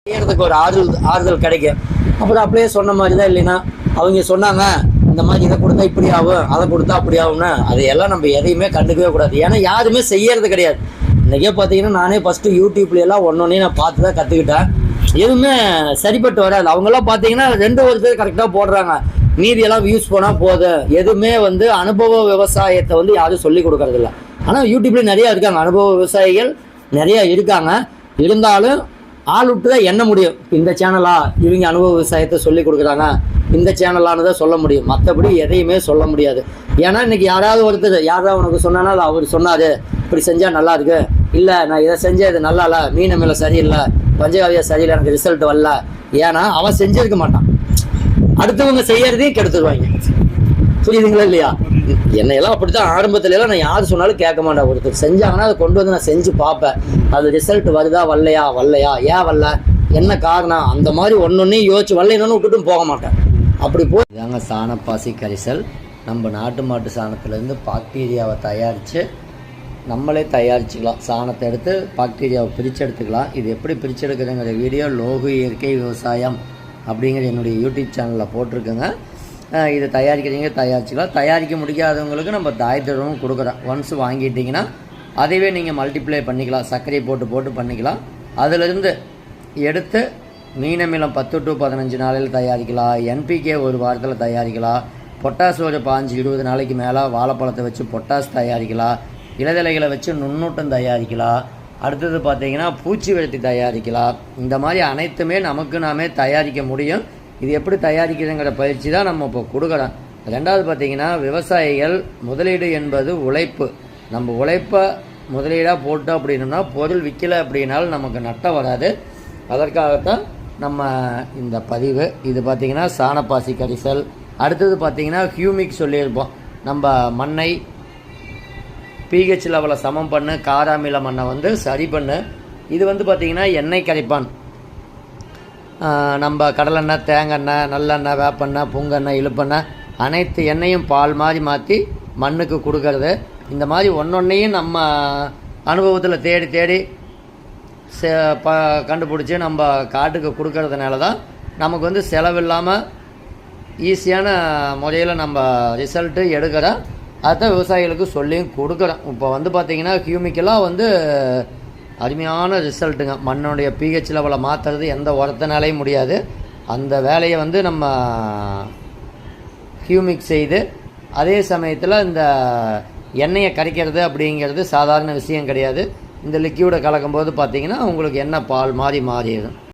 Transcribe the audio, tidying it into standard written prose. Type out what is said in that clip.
செய்யறதுக்கு ஒரு ஆறுதல் கிடைக்கும். அப்புறம் அப்படியே சொன்ன மாதிரி தான். இல்லைன்னா அவங்க சொன்னாங்க இந்த மாதிரி இதை கொடுத்தா இப்படி ஆகும், அதை கொடுத்தா அப்படி ஆகும்னு அதையெல்லாம் நம்ம எதையுமே கண்டுக்கவே கூடாது. ஏன்னா யாருமே செய்யறது கிடையாது. இன்றைக்கே பார்த்தீங்கன்னா நானே ஃபஸ்ட்டு யூடியூப்லையெல்லாம் ஒன்றொன்னே நான் பார்த்து தான் கற்றுக்கிட்டேன். எதுவுமே சரிப்பட்டு வராது. அவங்கெல்லாம் பார்த்தீங்கன்னா 2 வருஷத்துக்கு கரெக்டாக போடுறாங்க, மீதியெல்லாம் வியூஸ் போனால் போதும். எதுவுமே அனுபவ விவசாயத்தை யாரும் சொல்லி கொடுக்கறதில்ல. ஆனால் யூடியூப்லேயும் நிறையா இருக்காங்க, அனுபவ விவசாயிகள் நிறையா இருக்காங்க. இருந்தாலும் ஆள் விட்டு தான் எண்ண முடியும். இந்த சேனலா இவங்க அனுபவ விவசாயத்தை சொல்லி கொடுக்குறாங்க, இந்த சேனலானு தான் சொல்ல முடியும். மற்றபடி எதையுமே சொல்ல முடியாது. ஏன்னா இன்றைக்கி யாராவது ஒருத்தர் யாராவது உனக்கு சொன்னானா அவர் சொன்னார் இப்படி செஞ்சால் நல்லா இருக்கு, இல்லை நான் இதை செஞ்சேன் இது நல்லா இல்லை, மீன மேலே சரியில்லை, பஞ்சகாவியா சரியில்லை, எனக்கு ரிசல்ட் வரல. ஏன்னா அவன் செஞ்சிருக்க மாட்டான், அடுத்தவங்க செய்யறதையும் கெடுத்துருவாங்க. புரியுதுங்களா இல்லையா? என்னையெல்லாம் அப்படித்தான் ஆரம்பத்துலலாம் நான் யார் சொன்னாலும் கேட்க மாட்டேன். ஒருத்தர் செஞ்சாங்கன்னா அதை கொண்டு நான் செஞ்சு பார்ப்பேன். அது ரிசல்ட் வருதா வரலையா, ஏன் வரல, என்ன காரணம், அந்த மாதிரி ஒன்னொன்னையும் யோசிச்சு வரலைன்னு விட்டுட்டும் போக மாட்டேன். அப்படி போய் இதாங்க சாணப்பாசி கரிசல். நம்ம நாட்டு மாட்டு சாணத்துலேருந்து பாக்டீரியாவை தயாரித்து நம்மளே தயாரிச்சுக்கலாம். சாணத்தை எடுத்து பாக்டீரியாவை பிரித்து எடுத்துக்கலாம். இது எப்படி பிரித்து எடுக்கிறதுங்கிற வீடியோ லோகு இயற்கை விவசாயம் அப்படிங்கிற என்னுடைய யூடியூப் சேனலில் போட்டிருக்குங்க. இதை தயாரிச்சிக்கலாம். தயாரிக்க முடியாதவங்களுக்கு நம்ம தாயத்திரமும் கொடுக்குறோம். ஒன்ஸ் வாங்கிட்டிங்கன்னா அதைவே நீங்கள் மல்டிப்ளை பண்ணிக்கலாம், சர்க்கரையை போட்டு பண்ணிக்கலாம். அதிலிருந்து எடுத்து மீனமிலம் 10 to 15 நாளையில் தயாரிக்கலாம். என்பிகே 1 வாரத்தில் தயாரிக்கலாம். பொட்டாஸ் ஒரு 15-20 நாளைக்கு மேலே வாழைப்பழத்தை வச்சு பொட்டாஸ் தயாரிக்கலாம். இலைதலைகளை வச்சு நுண்ணூட்டம் தயாரிக்கலாம். அடுத்தது பார்த்திங்கன்னா பூச்சி வெளுத்தி தயாரிக்கலாம். இந்த மாதிரி அனைத்துமே நாமே தயாரிக்க முடியும். இது எப்படி தயாரிக்கிறதுங்கிற பயிற்சி தான் நம்ம இப்போ கொடுக்குறோம். ரெண்டாவது பார்த்திங்கன்னா விவசாயிகள் முதலீடு என்பது உழைப்பு. நம்ம உழைப்பை முதலீடாக போட்டோம் அப்படின்னா பொருள் விற்கலை அப்படின்னாலும் நமக்கு நட்டம் வராது. அதற்காகத்தான் நம்ம இந்த பதிவு. இது பார்த்திங்கன்னா சாணப்பாசி கரிசல். அடுத்தது பார்த்திங்கன்னா ஹியூமிக் சொல்லியிருப்போம். நம்ம மண்ணை பிஹெச் லெவலை சமம் பண்ணு, காராமில மண்ணை சரி பண்ணு. இது பார்த்திங்கன்னா எண்ணெய் கரைப்பான். நம்ம கடலெண்ணெய், தேங்காய், நல்லெண்ணெய், வேப்பெண்ணெய், புங்கெண்ணெய், இழுப்பெண்ணெய் அனைத்து எண்ணெயும் பால் மாதிரி மாற்றி மண்ணுக்கு கொடுக்கறது. இந்த மாதிரி ஒன்றொன்னையும் நம்ம அனுபவத்தில் தேடி கண்டுபிடிச்சி நம்ம காட்டுக்கு கொடுக்கறதுனால தான் நமக்கு செலவில்லாமல் ஈஸியான முறையில் நம்ம ரிசல்ட்டு எடுக்கிறோம். அதுதான் விவசாயிகளுக்கு சொல்லியும் கொடுக்குறோம். இப்போ பார்த்திங்கன்னா ஹியூமிக்கெல்லாம் அருமையான ரிசல்ட்டுங்க. மண்ணுடைய பிஹெச் லெவலை மாற்றுறது எந்த உரத்தினாலையும் முடியாது. அந்த வேலையை நம்ம ஹியூமிக் செய்து அதே சமயத்தில் இந்த எண்ணெயை கரைக்கிறது அப்படிங்கிறது சாதாரண விஷயம் கிடையாது. இந்த லிக்யூடை கலக்கும்போது பார்த்திங்கன்னா உங்களுக்கு எண்ணெய் பால் மாதிரி மாறிடும்.